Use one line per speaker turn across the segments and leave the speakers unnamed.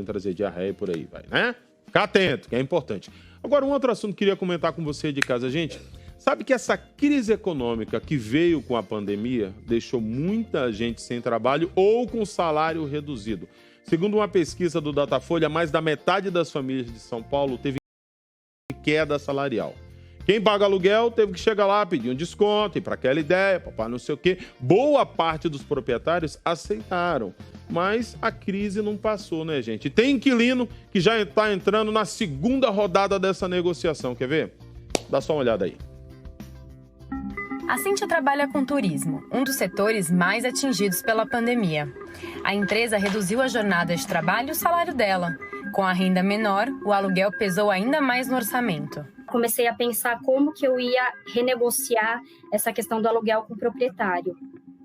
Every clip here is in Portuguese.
trazer diarreia e por aí vai, né? Ficar atento, que é importante. Agora, um outro assunto que eu queria comentar com você de casa, gente. Sabe que essa crise econômica que veio com a pandemia deixou muita gente sem trabalho ou com salário reduzido. Segundo uma pesquisa do Datafolha, mais da metade das famílias de São Paulo teve queda salarial. Quem paga aluguel teve que chegar lá, pedir um desconto, ir para aquela ideia, papai não sei o quê. Boa parte dos proprietários aceitaram, mas a crise não passou, né, gente? E tem inquilino que já está entrando na segunda rodada dessa negociação, quer ver? Dá só uma olhada aí.
A Cíntia trabalha com turismo, um dos setores mais atingidos pela pandemia. A empresa reduziu a jornada de trabalho e o salário dela. Com a renda menor, o aluguel pesou ainda mais no orçamento.
Comecei a pensar como que eu ia renegociar essa questão do aluguel com o proprietário.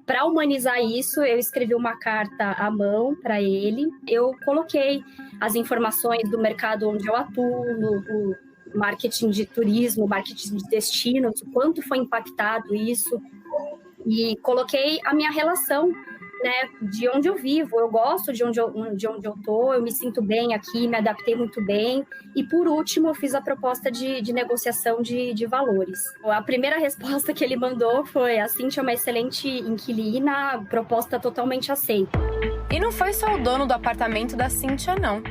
Para humanizar isso, eu escrevi uma carta à mão para ele. Eu coloquei as informações do mercado onde eu atuo, no marketing de turismo, marketing de destinos, o quanto foi impactado isso. E coloquei a minha relação, né, de onde eu vivo. Eu gosto de onde eu tô, eu me sinto bem aqui, me adaptei muito bem. E, por último, eu fiz a proposta de negociação de valores. A primeira resposta que ele mandou foi: a Cíntia é uma excelente inquilina, proposta totalmente aceita.
E não foi só o dono do apartamento da Cíntia, não.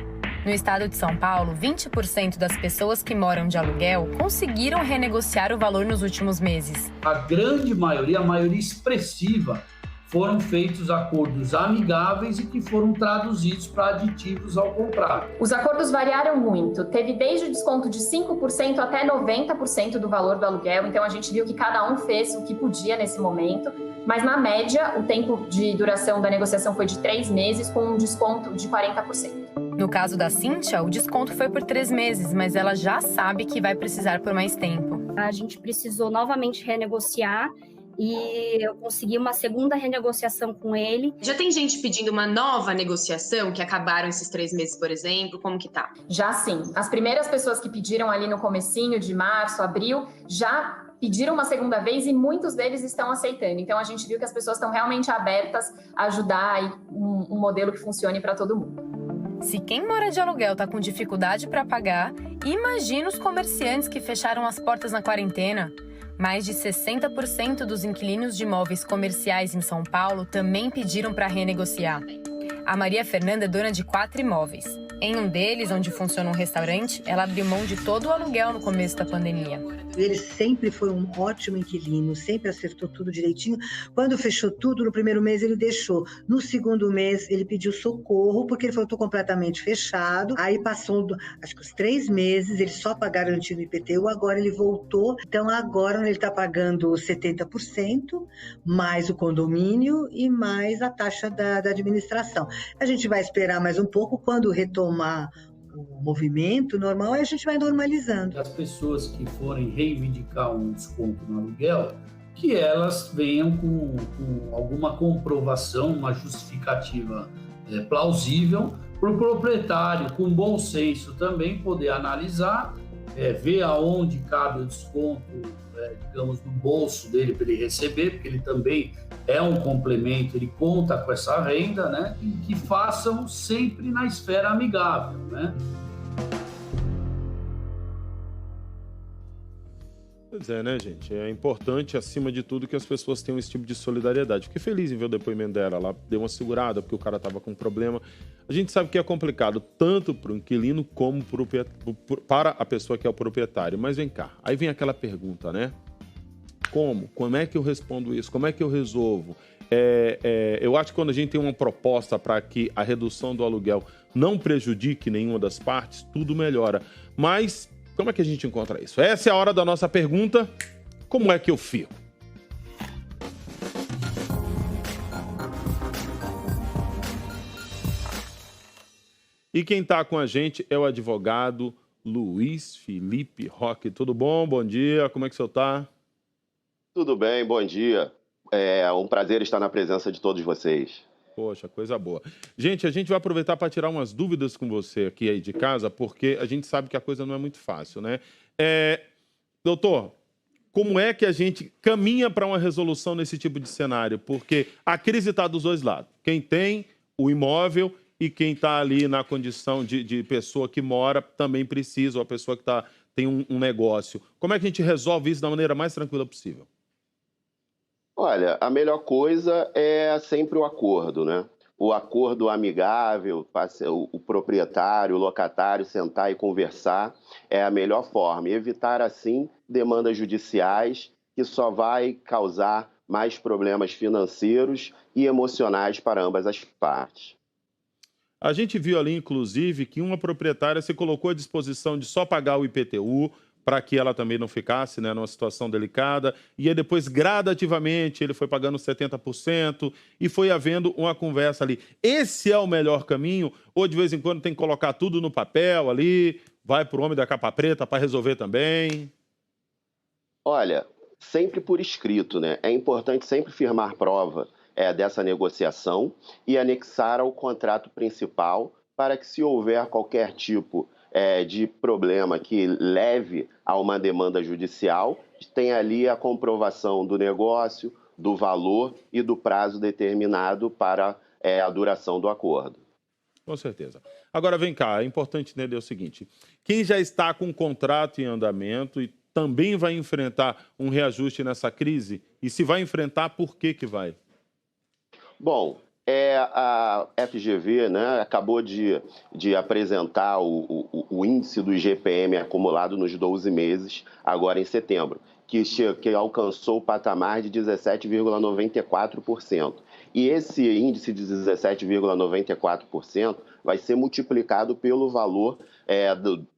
No estado de São Paulo, 20% das pessoas que moram de aluguel conseguiram renegociar o valor nos últimos meses.
A grande maioria, a maioria expressiva, foram feitos acordos amigáveis e que foram traduzidos para aditivos ao contrato.
Os acordos variaram muito. Teve desde o desconto de 5% até 90% do valor do aluguel. Então, a gente viu que cada um fez o que podia nesse momento. Mas, na média, o tempo de duração da negociação foi de 3 meses, com um desconto de 40%.
No caso da Cíntia, o desconto foi por 3 meses, mas ela já sabe que vai precisar por mais tempo.
A gente precisou novamente renegociar e eu consegui uma segunda renegociação com ele.
Já tem gente pedindo uma nova negociação, que acabaram esses 3 meses, por exemplo? Como que tá?
Já sim. As primeiras pessoas que pediram ali no comecinho de março, abril, já pediram uma segunda vez e muitos deles estão aceitando. Então, a gente viu que as pessoas estão realmente abertas a ajudar aí um modelo que funcione para todo mundo.
Se quem mora de aluguel está com dificuldade para pagar, imagina os comerciantes que fecharam as portas na quarentena. Mais de 60% dos inquilinos de imóveis comerciais em São Paulo também pediram para renegociar. A Maria Fernanda é dona de 4 imóveis. Em um deles, onde funciona um restaurante, ela abriu mão de todo o aluguel no começo da pandemia.
Ele sempre foi um ótimo inquilino, sempre acertou tudo direitinho. Quando fechou tudo, no primeiro mês ele deixou. No segundo mês, ele pediu socorro, porque ele falou: estou completamente fechado. Aí passou, acho que os 3 meses, ele só pagar garantia no IPTU, agora ele voltou. Então agora ele está pagando 70%, mais o condomínio e mais a taxa da administração. A gente vai esperar mais um pouco, quando retomar o movimento normal, a gente vai normalizando.
As pessoas que forem reivindicar um desconto no aluguel, que elas venham com alguma comprovação, uma justificativa plausível, para o proprietário, com bom senso também, poder analisar, ver aonde cabe o desconto, digamos, no bolso dele para ele receber, porque ele também é um complemento, ele conta com essa renda, né? E que façam sempre na esfera amigável, né?
Pois é, né, gente? É importante, acima de tudo, que as pessoas tenham esse tipo de solidariedade. Fiquei feliz em ver o depoimento dela. Ela deu uma segurada porque o cara estava com um problema. A gente sabe que é complicado, tanto para o inquilino como para a pessoa que é o proprietário. Mas vem cá, aí vem aquela pergunta, né? Como? Como é que eu respondo isso? Como é que eu resolvo? Eu acho que quando a gente tem uma proposta para que a redução do aluguel não prejudique nenhuma das partes, tudo melhora. Mas como é que a gente encontra isso? Essa é a hora da nossa pergunta. Como é que eu fico? E quem está com a gente é o advogado Luiz Felipe Roque. Tudo bom? Bom dia. Como é que o senhor está?
Tudo bem, bom dia. É um prazer estar na presença de todos vocês.
Poxa, coisa boa. Gente, a gente vai aproveitar para tirar umas dúvidas com você aqui aí de casa, porque a gente sabe que a coisa não é muito fácil, né? Doutor, como é que a gente caminha para uma resolução nesse tipo de cenário? Porque a crise está dos dois lados. Quem tem o imóvel e quem está ali na condição de pessoa que mora também precisa, ou a pessoa que tem um negócio. Como é que a gente resolve isso da maneira mais tranquila possível?
Olha, a melhor coisa é sempre o acordo, né? O acordo amigável, o proprietário, o locatário sentar e conversar é a melhor forma. E evitar, assim, demandas judiciais que só vai causar mais problemas financeiros e emocionais para ambas as partes.
A gente viu ali, inclusive, que uma proprietária se colocou à disposição de só pagar o IPTU para que ela também não ficasse, né, numa situação delicada. E aí depois, gradativamente, ele foi pagando 70% e foi havendo uma conversa ali. Esse é o melhor caminho? Ou de vez em quando tem que colocar tudo no papel ali, vai para o homem da capa preta para resolver também?
Olha, sempre por escrito, né? É importante sempre firmar prova dessa negociação e anexar ao contrato principal para que, se houver qualquer tipo de problema que leve a uma demanda judicial, tenha ali a comprovação do negócio, do valor e do prazo determinado para a duração do acordo.
Com certeza. Agora, vem cá, é importante entender o seguinte: quem já está com um contrato em andamento e também vai enfrentar um reajuste nessa crise, e se vai enfrentar, por que vai?
Bom, a FGV, né, acabou de apresentar o índice do IGPM acumulado nos 12 meses, agora em setembro, que alcançou o patamar de 17,94%. E esse índice de 17,94% vai ser multiplicado pelo valor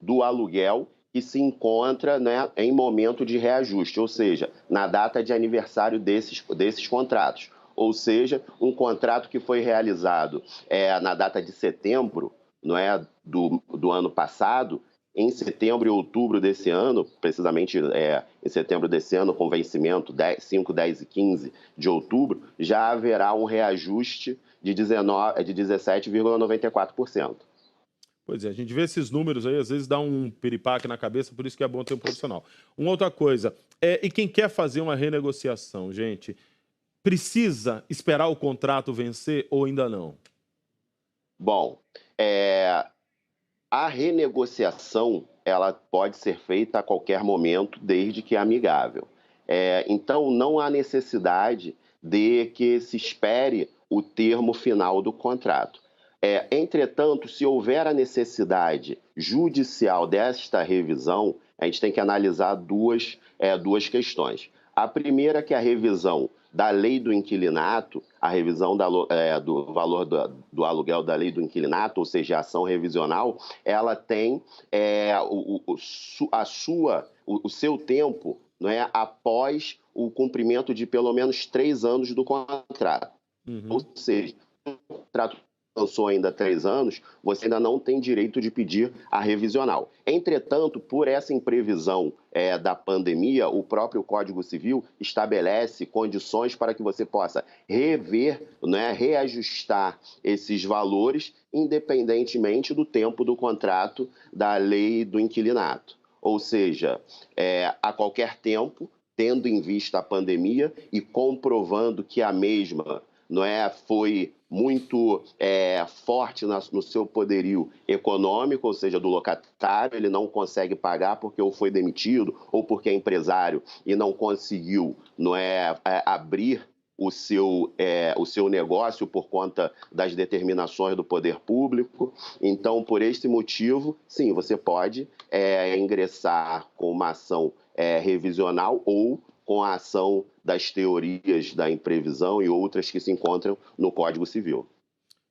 do aluguel que se encontra, né, em momento de reajuste, ou seja, na data de aniversário desses contratos. Ou seja, um contrato que foi realizado na data de setembro, não é, do ano passado, em setembro e outubro desse ano, precisamente em setembro desse ano, com vencimento 5, 10 e 15 de outubro, já haverá um reajuste de 17,94%.
Pois é, a gente vê esses números aí, às vezes dá um piripaque na cabeça, por isso que é bom ter um profissional. Uma outra coisa, e quem quer fazer uma renegociação, gente, precisa esperar o contrato vencer ou ainda não?
Bom, a renegociação ela pode ser feita a qualquer momento, desde que amigável. Então, não há necessidade de que se espere o termo final do contrato. Entretanto, se houver a necessidade judicial desta revisão, a gente tem que analisar duas questões. A primeira, que é a revisão da lei do inquilinato, a revisão do valor do aluguel da lei do inquilinato, ou seja, a ação revisional, ela tem o seu tempo, não é, após o cumprimento de pelo menos 3 anos do contrato.
Uhum.
Ou seja, o contrato lançou ainda 3 anos, você ainda não tem direito de pedir a revisional. Entretanto, por essa imprevisão da pandemia, o próprio Código Civil estabelece condições para que você possa rever, né, reajustar esses valores, independentemente do tempo do contrato da lei do inquilinato. Ou seja, a qualquer tempo, tendo em vista a pandemia e comprovando que a mesma foi muito forte no seu poderio econômico, ou seja, do locatário, ele não consegue pagar porque ou foi demitido ou porque é empresário e não conseguiu abrir o seu negócio por conta das determinações do poder público. Então, por este motivo, sim, você pode ingressar com uma ação revisional ou com a ação das teorias da imprevisão e outras que se encontram no Código Civil.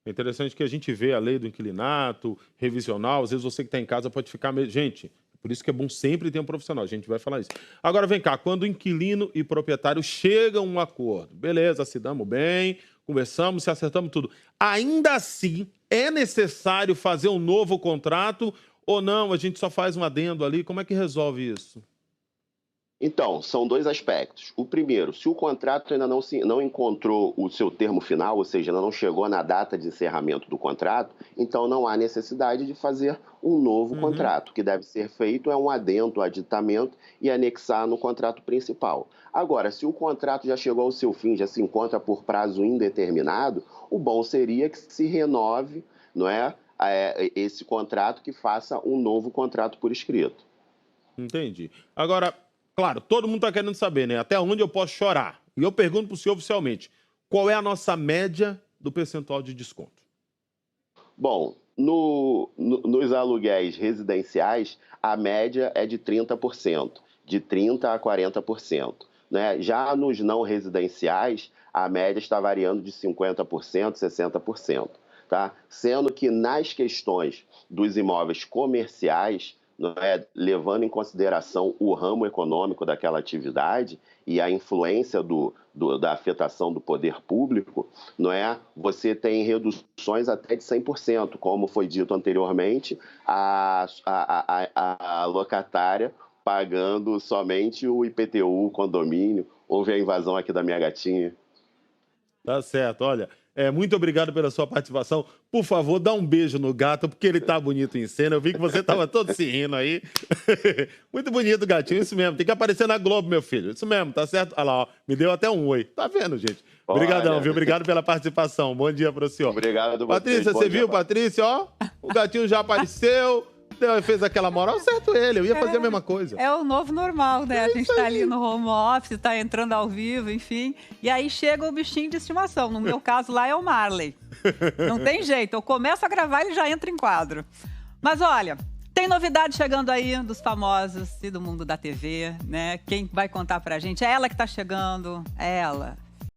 É interessante que a gente vê a lei do inquilinato, revisional, às vezes você que está em casa pode ficar... Gente, por isso que é bom sempre ter um profissional, a gente vai falar isso. Agora, vem cá, quando o inquilino e proprietário chegam a um acordo, beleza, se damos bem, conversamos, se acertamos tudo, ainda assim é necessário fazer um novo contrato ou não, a gente só faz um adendo ali, como é que resolve isso?
Então, são 2 aspectos. O primeiro, se o contrato ainda não encontrou o seu termo final, ou seja, ainda não chegou na data de encerramento do contrato, então não há necessidade de fazer um novo contrato. O que deve ser feito é um adendo, aditamento e anexar no contrato principal. Agora, se o contrato já chegou ao seu fim, já se encontra por prazo indeterminado, o bom seria que se renove não é, esse contrato que faça um novo contrato por escrito.
Entendi. Agora, claro, todo mundo está querendo saber, né? Até onde eu posso chorar? E eu pergunto para o senhor oficialmente, qual é a nossa média do percentual de desconto?
Bom, nos aluguéis residenciais, a média é de 30%, de 30% a 40%. Né? Já nos não residenciais, a média está variando de 50%, 60%. Tá? Sendo que nas questões dos imóveis comerciais, não é, levando em consideração o ramo econômico daquela atividade e a influência da afetação do poder público, não é, você tem reduções até de 100%, como foi dito anteriormente, a locatária pagando somente o IPTU, o condomínio. Houve a invasão aqui da minha gatinha.
Tá certo, olha... muito obrigado pela sua participação. Por favor, dá um beijo no gato, porque ele tá bonito em cena. Eu vi que você tava todo se rindo aí. Muito bonito o gatinho, isso mesmo. Tem que aparecer na Globo, meu filho. Isso mesmo, tá certo? Olha lá, ó, me deu até um oi. Tá vendo, gente? Obrigadão, viu? Obrigado pela participação. Bom dia para o senhor.
Obrigado.
Patrícia, você viu, Patrícia? Ó, o gatinho já apareceu. Fez aquela moral, certo ele, eu ia fazer a mesma coisa.
É o novo normal, né? A gente tá ali no home office, tá entrando ao vivo, enfim. E aí chega o bichinho de estimação. No meu caso lá é o Marley. Não tem jeito, eu começo a gravar e ele já entra em quadro. Mas olha, tem novidade chegando aí dos famosos e do mundo da TV, né? Quem vai contar pra gente? É ela que tá chegando, é ela.